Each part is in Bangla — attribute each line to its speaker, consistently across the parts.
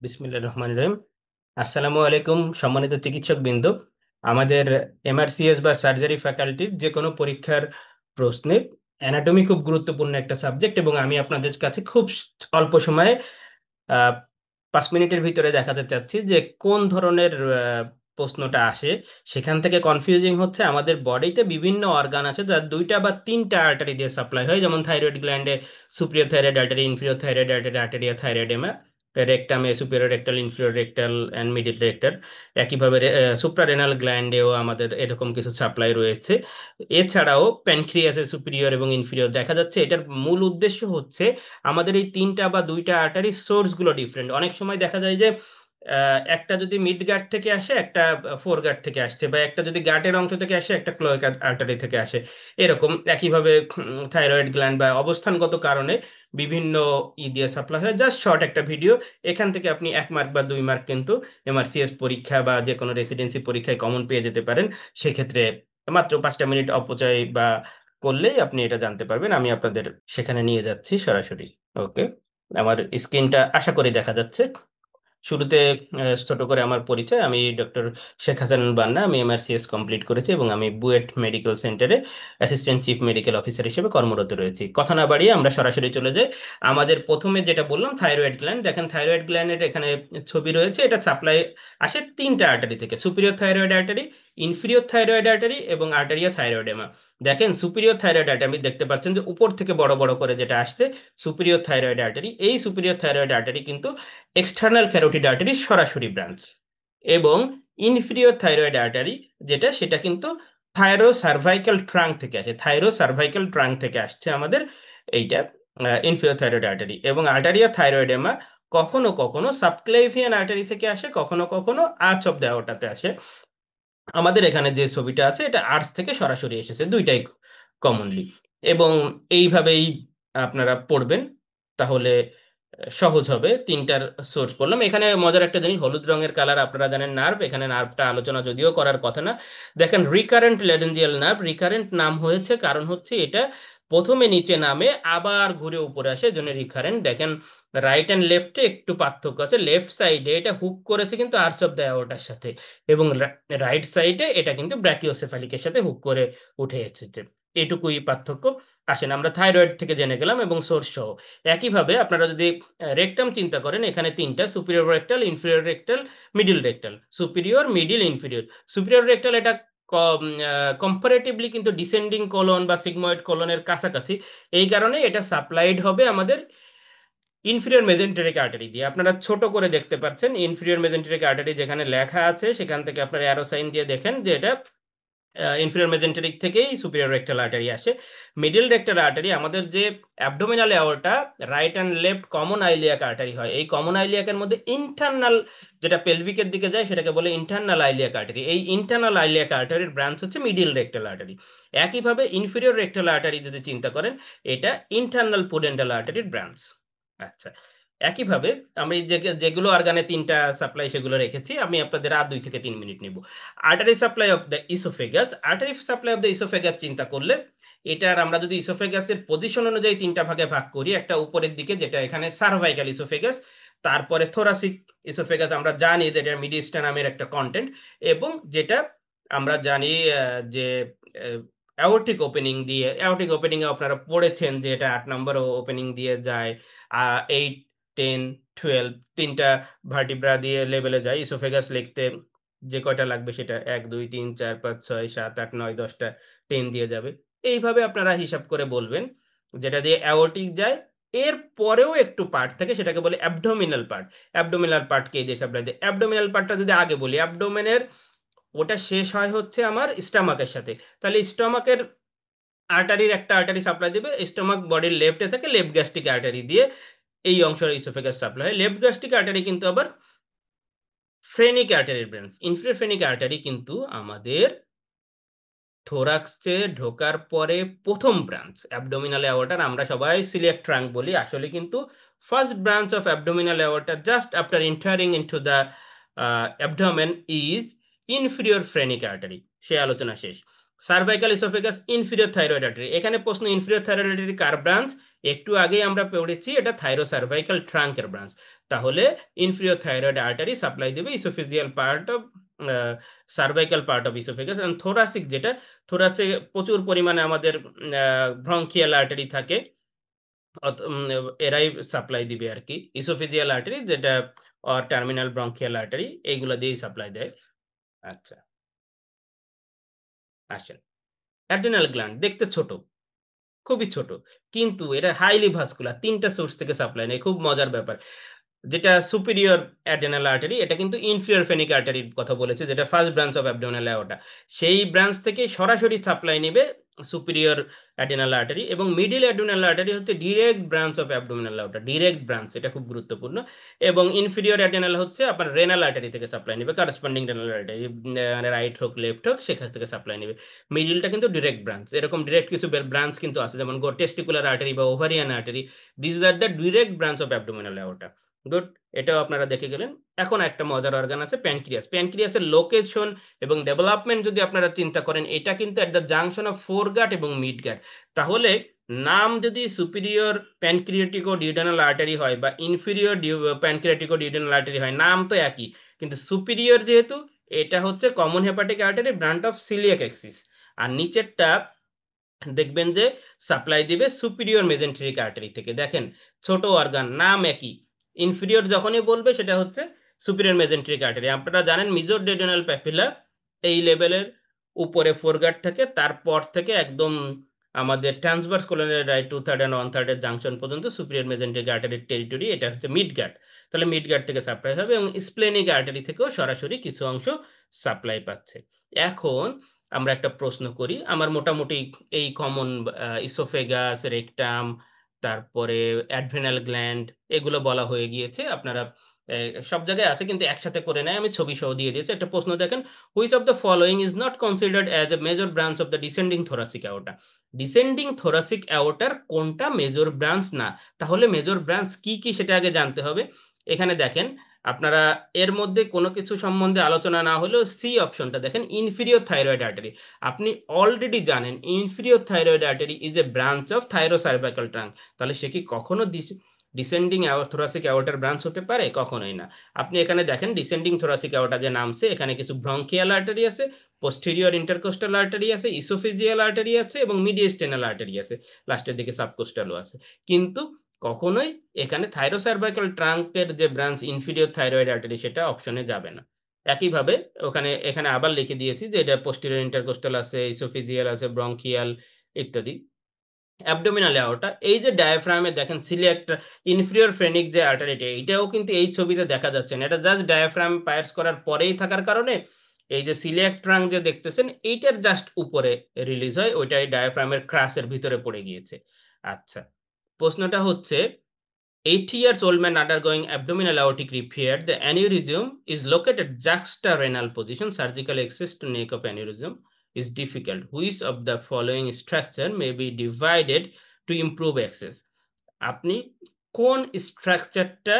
Speaker 1: বিসমিল্লাহির রহমানির রহিম। আসসালামু আলাইকুম সম্মানিত চিকিৎসক বিন্দু। আমাদের এমআরসিএস বা সার্জারি ফ্যাকাল্টির যে কোনো পরীক্ষার প্রশ্নে অ্যানাটমি খুব গুরুত্বপূর্ণ একটা সাবজেক্ট, এবং আমি আপনাদের কাছে খুব অল্প সময়ে 5 মিনিটের ভিতরে দেখাতে চাচ্ছি যে কোন ধরনের প্রশ্নটা আসে। সেখান থেকে কনফিউজিং হচ্ছে, আমাদের বডিতে বিভিন্ন অর্গান আছে যার 2টা বা 3টা আর্টারি দিয়ে সাপ্লাই হয়, যেমন থাইরয়েড গ্ল্যান্ডে superior thyroid artery, inferior thyroid artery, arteria thyroidea ima, রেকটামে superior rectal, inferior rectal and middle rectal. একইভাবে সুপ্রারেনাল গ্ল্যান্ডেও আমাদের এরকম কিছু সাপ্লাই রয়েছে। এছাড়াও প্যানক্রিয়াসে সুপিরিয়র এবং ইনফিরিয়র দেখা যাচ্ছে। এটার মূল উদ্দেশ্য হচ্ছে আমাদের এই 3টা বা 2টা আর্টারির সোর্সগুলো ডিফারেন্ট। অনেক সময় দেখা যায় যে একটা যদি মিড গার্ড থেকে আসে, একটা ফোর গার্ড থেকে আসছে, বা একটা যদি গার্ডের অংশ থেকে আসে, একটা ক্লোয়েক আর্টারি থেকে আসে। এরকম একইভাবে থাইরয়েড গ্ল্যান্ড বা অবস্থানগত কারণে বিভিন্ন দিয়ে সাপ্লাই হয়। জাস্ট শর্ট একটা ভিডিও, এখান থেকে আপনি 1 মার্ক বা 2 মার্ক কিন্তু এমআরসিএস পরীক্ষা বা যে কোনো রেসিডেন্সি পরীক্ষায় কমন পেয়ে যেতে পারেন। সেক্ষেত্রে মাত্র 5টা মিনিট অপচয় বা করলেই আপনি এটা জানতে পারবেন। আমি আপনাদের সেখানে নিয়ে যাচ্ছি সরাসরি। ওকে, আমার স্ক্রিনটা আশা করি দেখা যাচ্ছে। শুরুতে ছোট করে আমার পরিচয়। আমি ডক্টর শেখ হাসান বান্না। আমি এমআরসিএস কমপ্লিট করেছি এবং আমি বুয়েট মেডিকেল সেন্টারে অ্যাসিস্ট্যান্ট চিফ মেডিকেল অফিসার হিসেবে কর্মরত রয়েছি। কথা না বাড়িয়ে আমরা সরাসরি চলে যাই। আমাদের প্রথমে যেটা বললাম থাইরয়েড গ্ল্যান্ড, দেখেন থাইরয়েড গ্ল্যান্ডের এখানে ছবি রয়েছে। এটা সাপ্লাই আসে 3টা আর্টারি থেকে: superior thyroid artery, inferior thyroid artery এবং আর্টারিয়া থাইরয়েডেমা। দেখেন সুপিরিয়র থাইরয়েড আর্টারি দেখতে পাচ্ছেন যে উপর থেকে বড় বড় করে যেটা আসছে সুপিরিয়র থাইরয়েড আর্টারি। এই সুপিরিয়র থাইরয়েড আর্টারি কিন্তু এক্সটার্নাল ক্যারোটিড আর্টারির সরাসরি ব্রাঞ্চ। এবং ইনফিরিয়র থাইরয়েড আর্টারি যেটা, সেটা কিন্তু থাইরো সার্ভাইকাল ট্রাঙ্ক থেকে আসে, থাইরো সার্ভাইকাল ট্রাঙ্ক থেকে আসছে আমাদের এইটা ইনফিরিয়র থাইরয়েড আর্টারি। এবং আর্টারিয়া থাইরয়েডেমা কখনো কখনো সাবক্লেভিয়ান আর্টারি থেকে আসে, কখনো কখনো আর্চ অফ দ্য অ্যাওর্টাতে আসে। আমাদের এখানে যে ছবিটা আছে এটা আর্টস থেকে সরাসরি এসেছে, দুইটাই কমনলি। এবং এইভাবেই আপনারা পড়বেন, তাহলে সহজ হবে। 3টার সোর্স পড়লাম। এখানে মজার একটা জিনিস, হলুদ রঙের কালার, আপনারা জানেন নার্ভ। এখানে নার্ভটা আলোচনা যদিও করার কথা না। দেখেন রিকারেন্ট ল্যারেঞ্জিয়াল নার্ভ। রিকারেন্ট নাম হয়েছে কারণ হচ্ছে এটা প্রথমে নিচে নামে আবার ঘুরে উপরে আসে, জন্য রিকারেন্ট। দেখেন রাইট অ্যান্ড লেফটে একটু পার্থক্য আছে। লেফট সাইডে এটা হুক করেছে কিন্তু আর্চ অফ দ্য অ্যাওর্টার সাথে, এবং রাইট সাইডে এটা কিন্তু ব্র্যাকিওসেফালিকের সাথে হুক করে উঠে এসেছে। এটুকুই পার্থক্য। আসেন আমরা থাইরয়েড থেকে জেনে গেলাম এবং সোর্স সহ। একইভাবে আপনারা যদি রেকটাম চিন্তা করেন, এখানে 3টা: superior rectal, inferior rectal, middle rectal. Superior, middle, inferior. Superior rectal এটা কম্পারেটিভলি কিন্তু ডিসেন্ডিং কলন বা সিগময়েড কলনের কাছাকাছি। এই কারণে এটা সাপ্লাইড হবে আমাদের ইনফিরিয়র মেজেন্টেরিক আর্টারি দিয়ে। আপনারা ছোট করে দেখতে পাচ্ছেন ইনফিরিয়র মেজেন্টেরিক আর্টারি যেখানে লেখা আছে, সেখান থেকে আপনারা অ্যারো সাইন দিয়ে দেখেন যে এটা ইনফিরিয়র মেজেন্টেরিক থেকেই সুপিরিয়র রেক্টাল আর্টারি আসে। মিডিল রেক্টাল আর্টারি আমাদের যে abdominal aorta, right and left common iliac artery হয়। এই কমন আইলিয়াকের মধ্যে ইন্টারনাল যেটা পেলভিকের দিকে যায় সেটাকে বলে ইন্টারনাল আইলিয়াক আর্টারি। এই ইন্টারনাল আইলিয়াক আর্টারির ব্রাঞ্চ হচ্ছে মিডিল রেক্টাল আর্টারি। একইভাবে ইনফিরিয়র রেক্টাল আর্টারি যদি চিন্তা করেন, এটা ইন্টারনাল পুডেন্টাল আর্টারির ব্রাঞ্চ। আচ্ছা, একইভাবে আমি যেগুলো অর্গানে 3টা সাপ্লাই সেগুলো রেখেছি। আমি আপনাদের আর 2 থেকে 3 মিনিট নিব। Artery supply of the oesophagus. Artery supply of the oesophagus চিন্তা করলে, এটার আমরা যদি ইসোফেগাসের পজিশন অনুযায়ী 3টা ভাগে ভাগ করি, একটা উপরের দিকে যেটা এখানে সার্ভাইকাল ইসোফেগাস, তারপরে থোরাসিক ইসোফেগাস, আমরা জানি যে এটা মিডিস্টানামের একটা কন্টেন্ট, এবং যেটা আমরা জানি যে অ্যাওর্টিক ওপেনিং দিয়ে, অ্যাওর্টিক ওপেনিং এ আপনারা পড়েছেন যে এটা 8 নম্বর ওপেনিং দিয়ে যায়। 8, 10, 12 3টা ভার্টিব্রা দিয়ে লেভেলে যায়। ইসোফেগাস লিখতে যে কয়টা লাগবে সেটা 1, 2, 3, 4, 5, 6, 7, 8, 9, 10টা 10 দিয়ে যাবে। এইভাবে আপনারা হিসাব করে বলবেন, যেটা দিয়ে অ্যাওর্টিক যায়। এর পরেও একটু পার্ট থাকে, সেটাকে বলে অ্যাবডোমিনাল পার্ট। অ্যাবডোমিনাল পার্টকে এই দিয়ে সাপ্লাই দেয়। অ্যাবডোমিনাল পার্টটা যদি আগে বলি, অ্যাবডোমেনের ওটা শেষ হয় হচ্ছে আমার স্টমাকের সাথে। তাহলে স্টমাকের আর্টারির একটা আর্টারি সাপ্লাই দেবে স্টমাক বডির লেফটে থাকে, লেফট গ্যাস্ট্রিক আর্টারি দিয়ে এই অংশের ইসোফেগাস সাপ্লাই হয়। লেফট গ্যাস্ট্রিক আর্টারি কিন্তু আবার ফ্রেনিক আর্টারির ব্রাঞ্চ। ইনফিরিয়র ফ্রেনিক আর্টারি কিন্তু আমাদের থোরাক্সে ঢোকার পরে প্রথম ব্রাঞ্চ। অ্যাবডোমিনাল অ্যাওর্টার আমরা সবাই সিলিয়াক ট্রাঙ্ক বলি, আসলে কিন্তু first branch of abdominal aorta just after entering into the abdomen is inferior phrenic artery. সে আলোচনা শেষ। Cervical esophagus inferior thyroid artery, এখানে প্রশ্ন ইনফিরিয়র থাইরয়েড আর্টারি কার ব্রাঞ্চ? একটু আগেই আমরা পড়েছি এটা থাইরোসার্ভাইকাল ট্রাঙ্কের ব্রাঞ্চ। তাহলে ইনফিরিয়র থাইরয়েড আর্টারি সাপ্লাই দেবে esophageal part of cervical part of esophagus. এবং থোরাসিক যেটা, থোরাসে প্রচুর পরিমাণে আমাদের ব্রঙ্কিয়াল আর্টারি থাকে, এরাই সাপ্লাই দিবে আর কি। ইসোফেজিয়াল আর্টারি যেটা টার্মিনাল ব্রঙ্কিয়াল আর্টারি এইগুলো দিয়েই সাপ্লাই দেয়। আচ্ছা, আসেন। অ্যাড্রিনাল গ্ল্যান্ড দেখতে ছোট, খুবই ছোট, কিন্তু এটা হাইলি ভাস্কুলার, তিনটা সোর্স থেকে সাপ্লাই নেয়। খুব মজার ব্যাপার, যেটা সুপিরিয়র অ্যাডেনাল আর্টারি, এটা কিন্তু ইনফিরিয়র ফেনিক আর্টারির কথা বলেছে, যেটা first branch of abdominal aorta. সেই ব্রাঞ্চ থেকে সরাসরি সাপ্লাই নেবে সুপিরিয়র অ্যাডেনাল আর্টারি, এবং মিডিল অ্যাডেনাল আর্টারি হচ্ছে direct branch of abdominal aorta, direct branch, এটা খুব গুরুত্বপূর্ণ। এবং ইনফিরিয়র অ্যাডেনাল হচ্ছে আপনার রেনাল আর্টারি থেকে সাপ্লাই নেবে, কারসপন্ডিং রেনাল আর্টারি, রাইট হোক লেফট হোক সেখান থেকে সাপ্লাই নেবে। মিডিলটা কিন্তু ডিরেক্ট ব্রাঞ্চ। এরকম ডিরেক্ট কিছু ব্রাঞ্চ কিন্তু আছে, যেমন টেস্টিকুলার আর্টারি বা ovarian artery, this are the direct branch of abdominal aorta. Good, এটাও আপনারা দেখে গেলেন। এখন একটা মজার অর্গান আছে প্যানক্রিয়াস। প্যানক্রিয়াসের লোকেশন এবং ডেভেলপমেন্ট যদি আপনারা চিন্তা করেন, এটা কিন্তু এট দ্য জাংশন অফ ফোরগাট এবং মিডগাট। তাহলে নাম যদি সুপিরিয়র প্যানক্রিয়াটিকো ডিউডেনাল আর্টারি হয় বা ইনফিরিয়র প্যানক্রিয়াটিকো ডিউডেনাল আর্টারি হয়, নাম তো একই, কিন্তু সুপিরিয়র যেহেতু, এটা হচ্ছে common hepatic artery branch of celiac axis, আর নিচেরটা দেখবেন যে সাপ্লাই দিবে সুপিরিয়র মেজেন্টেরিক আর্টারি থেকে। দেখেন ছোট অর্গান, নাম একই, ইনফিরিয়র যখনই বলবে সেটা হচ্ছে সুপিরিয়র মেজেন্টেরিক আর্টারি। আপনারা জানেন মিজর ডেডেনাল প্যাপিলা এই লেভেলের উপরে ফোরগাট থেকে, তারপর থেকে একদম আমাদের ট্রান্সভার্স কোলোনারি রাইট 2/3 and 1/3 এর জাংশন পর্যন্ত সুপিরিয়র মেজেন্টেরিক আর্টারির টেরিটরি, এটা হচ্ছে মিডগাট। তাহলে মিডগাট থেকে সাপ্লাই হবে, এবং স্প্লেনিক আর্টারি থেকেও সরাসরি কিছু অংশ সাপ্লাই পাচ্ছে। এখন আমরা একটা প্রশ্ন করি, আমার মোটামুটি এই কমন ইসোফেগাস, রেকটাম, তারপরে অ্যাড্রেনাল গ্ল্যান্ড, এগুলো বলা হয়ে গিয়েছে। আপনারা সব জায়গায় আছে কিন্তু একসাথে করে নেয়, আমি ছবি সহ দিয়ে দিয়েছি। একটা প্রশ্ন দেখেন, which of the following is not considered as a major branch of the descending thoracic aorta? Descending thoracic অ্যাওর্টার কোনটা মেজর ব্রাঞ্চ না? তাহলে মেজর ব্রাঞ্চ কি কি সেটা আগে জানতে হবে। এখানে দেখেন আপনারা, এর মধ্যে কোনো কিছু সম্বন্ধে আলোচনা না হলেও সি অপশনটা দেখেন, ইনফিরিয়র থাইরয়েড আর্টারি। আপনি অলরেডি জানেন inferior thyroid artery is a branch of thyrocervical trunk, তাহলে সে কি কখনো ডিসেন্ডিং থোরাসিক অ্যাওর্টার ব্রাঞ্চ হতে পারে? কখনোই না। আপনি এখানে দেখেন ডিসেন্ডিং থোরাসিক অ্যাওর্টা যে নামছে, এখানে কিছু ব্রঙ্কিয়াল আর্টারি আছে, পোস্টেরিয়র ইন্টারকোস্টাল আর্টারি আছে, ইসোফেজিয়াল আর্টারি আছে, এবং মিডিয়েস্টেনাল আর্টারি আছে, লাস্টের দিকে সাবকোস্টালও আছে। কিন্তু কখনোই এখানে থাইরোসার্ভাইকাল ট্রাঙ্কের যে ব্রাঞ্চ ইনফিরিয়র থাইরয়েড আর্টারি সেটা অপশনে যাবে না। একইভাবে এখানে আবার লিখে দিয়েছি যে এটা পোস্টেরিয়র ইন্টারকোস্টাল আছে, ইসোফিজিয়াল আছে, ব্রঙ্কিয়াল ইত্যাদি। অ্যাবডোমিনাল অ্যাওর্টা, এই যে ডায়াফ্রামে দেখেন সিলিয়াক ইনফিরিয়র ফ্রেনিক যে আর্টারিটা, এইটাও কিন্তু এই ছবিতে দেখা যাচ্ছে না, এটা জাস্ট ডায়াফ্রাম পায়ার্স করার পরেই থাকার কারণে এই যে সিলিয়াক ট্রাঙ্ক যে দেখতেছেন এইটার জাস্ট উপরে রিলিজ হয়, ওইটাই ডায়াফ্রামের ক্রাসের ভিতরে পড়ে গিয়েছে। আচ্ছা, প্রশ্নটা হচ্ছে 80 years old man undergoing abdominal aortic repair, the aneurysm is located juxta-renal position, surgical access to neck of aneurysm is difficult. Which of the following structure may be divided to improve access? আপনি কোন স্ট্রাকচারটা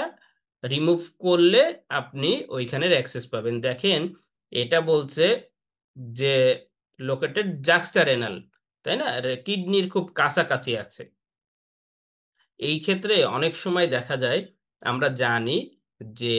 Speaker 1: রিমুভ করলে আপনি ওইখানের অ্যাক্সেস পাবেন? দেখেন এটা বলছে যে লোকেটেড জাক্সটা-রেনাল, তাই না, কিডনির খুব কাছাকাছি আছে। এই ক্ষেত্রে অনেক সময় দেখা যায়, আমরা জানি যে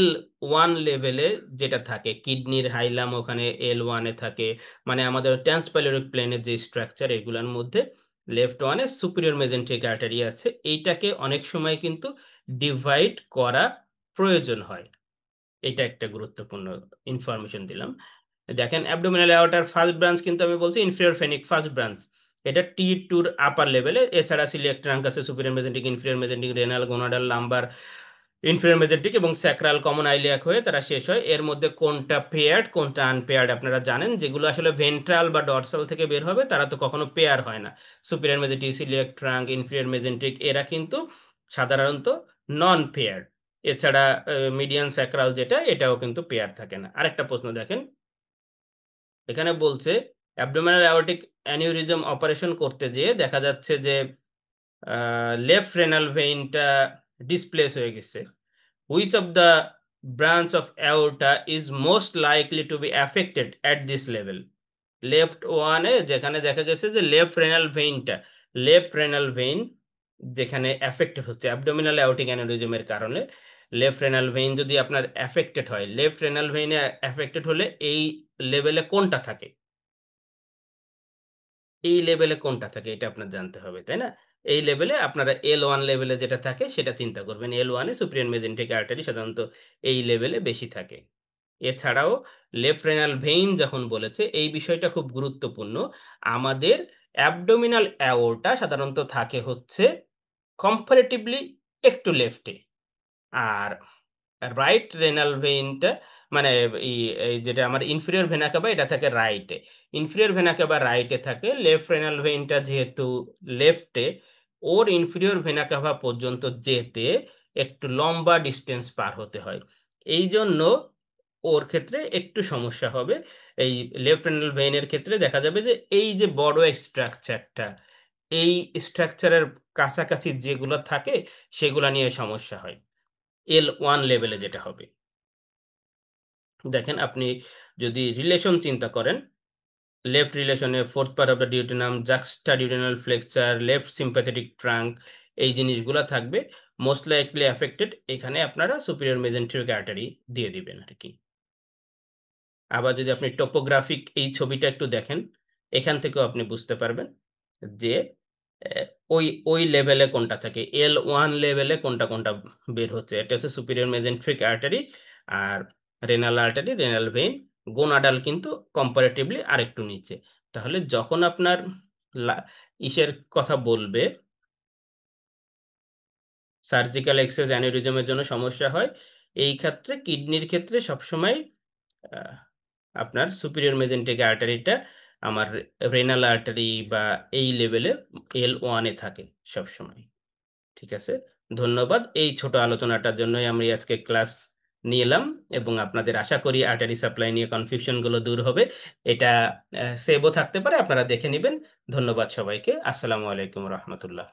Speaker 1: L1 লেভেলে যেটা থাকে কিডনির হাইলাম, ওখানে L1-এ থাকে, মানে আমাদের ট্রান্সপাইলোরিক প্লেনের যে স্ট্রাকচার, এগুলোর মধ্যে লেফট ওয়ানে সুপিরিয়র মেজেন্টেরিক আর্টারি আছে, এইটাকে অনেক সময় কিন্তু ডিভাইড করা প্রয়োজন হয়। এটা একটা গুরুত্বপূর্ণ ইনফরমেশন দিলাম। দেখেন অ্যাবডোমিনাল অ্যাওর্টার ফার্স্ট ব্রাঞ্চ কিন্তু আমি বলছি ইনফিরিয়র ফেনিক ফার্স্ট ব্রাঞ্চ, এটা T2-র আপার লেভেলে। এছাড়া সিলিয়াক ট্রাঙ্ক আছে, superior mesenteric, inferior mesenteric, renal, gonadal, lumbar, inferior mesenteric এবং স্যাক্রাল কমন আইলিয়াক হয়ে তারা শেষ হয়। এর মধ্যে কোনটা পেয়ার্ড কোনটা আনপেয়ার্ড আপনারা জানেন। যেগুলো আসলে ভেন্ট্রাল বা ডরসাল থেকে বের হবে তারা তো কখনো পেয়ার হয় না। সুপিরিয়র মেজেন্টিক, সিলিয়াক ট্রাঙ্ক, ইনফিরিয়র মেজেন্টিক, এরা কিন্তু সাধারণত নন পেয়ার্ড। এছাড়া মিডিয়ান স্যাক্রাল যেটা, এটাও কিন্তু পেয়ার থাকে না। আরেকটা প্রশ্ন দেখেন, এখানে বলছে অ্যাবডোমিনাল অ্যাওর্টিক অ্যানিউরিজম অপারেশন করতে যেয়ে দেখা যাচ্ছে যে লেফট রেনাল ভেইনটা ডিসপ্লেস হয়ে গেছে। Which of the branch of aorta is most likely to be affected at this level? Left ওয়ানে যেখানে দেখা গেছে যে লেফট রেনাল ভেইন যেখানে অ্যাফেক্টেড হচ্ছে অ্যাবডোমিনাল অ্যাওর্টিক অ্যানিউরিজমের কারণে, লেফট রেনাল ভেইন যদি আপনার অ্যাফেক্টেড হয়, লেফট রেনাল ভেইনে অ্যাফেক্টেড হলে এই লেভেলে কোনটা থাকে? এই লেভেলে কোনটা থাকে এটা আপনার জানতে হবে, তাই না? এই লেভেলে আপনারা L1 লেভেলে যেটা থাকে সেটা চিন্তা করবেন। L1 এ সুপিরিয়র মেজেন্টিক আর্টারি সাধারণত এই লেভেলে বেশি থাকে। এছাড়াও লেফট রেনাল ভেইন যখন বলেছে এই বিষয়টা খুব গুরুত্বপূর্ণ। আমাদের অ্যাবডোমিনাল অ্যাওর্টা সাধারণত থাকে হচ্ছে কম্পারেটিভলি একটু লেফটে। আর রাইট রেনাল ভেইনটা মানে ই এই যেটা আমার ইনফেরিয়র ভেনা কাভা এটা থাকে রাইটে। ইনফেরিয়র ভেনা কাভা রাইটে থাকে। লেফট রেনাল ভেইনটা যেহেতু লেফটে, ওর ইনফেরিয়র ভেনা কাভা পর্যন্ত যেতে একটু লম্বা ডিসট্যান্স পার হতে হয়। এইজন্য ওর ক্ষেত্রে একটু সমস্যা হবে। এই লেফট রেনাল ভেইনের ক্ষেত্রে দেখা যাবে যে এই যে বড় এই স্ট্রাকচারটা, এই স্ট্রাকচারের কাছাকাছি যেগুলো থাকে সেগুলা নিয়ে সমস্যা হয়। L1 লেভেলে যেটা হবে। দেখেন আপনি যদি রিলেশন চিন্তা করেন, লেফট রিলেশনে 4th part of the duodenum, juxtaduodenal flexure, left sympathetic trunk এই জিনিসগুলা থাকবে। মোস্ট লাইকলি অ্যাফেক্টেড এখানে আপনারা superior mesenteric artery দিয়ে দিবেন আরকি। আবার যদি আপনি টপোগ্রাফিক এই ছবিটা একটু দেখেন, এখান থেকেও আপনি বুঝতে পারবেন যে অ্যা ওই লেভেলে কোনটা থাকে। L1 লেভেলে কোনটা বের হচ্ছে। এটা হচ্ছে superior mesenteric artery আর renal artery, renal vein, gonadal কিন্তু comparatively আরেকটু নিচে। তাহলে যখন আপনার লা ইসের কথা বলবে, সার্জিক্যাল এক্সেস অ্যানিউরিজমের জন্য সমস্যা হয়, এই ক্ষেত্রে কিডনির ক্ষেত্রে সবসময় আ আপনার সুপিরিয়র মেজেন্টিক আর্টারিটা আমার রেনাল আর্টারি বা এই লেভেলে L1 এ থাকে সবসময়। ঠিক আছে? ধন্যবাদ। এই ছোট আলোচনাটার জন্যই আমি আজকে ক্লাস নিলাম এবং আপনাদের আশা করি আর্টারি সাপ্লাই নিয়ে কনফিউশন গুলো দূর হবে। এটা সেভও থাকতে পারে। আপনারা দেখে নিবেন। ধন্যবাদ সবাইকে। আসসালামু আলাইকুম রহমতুল্লাহ।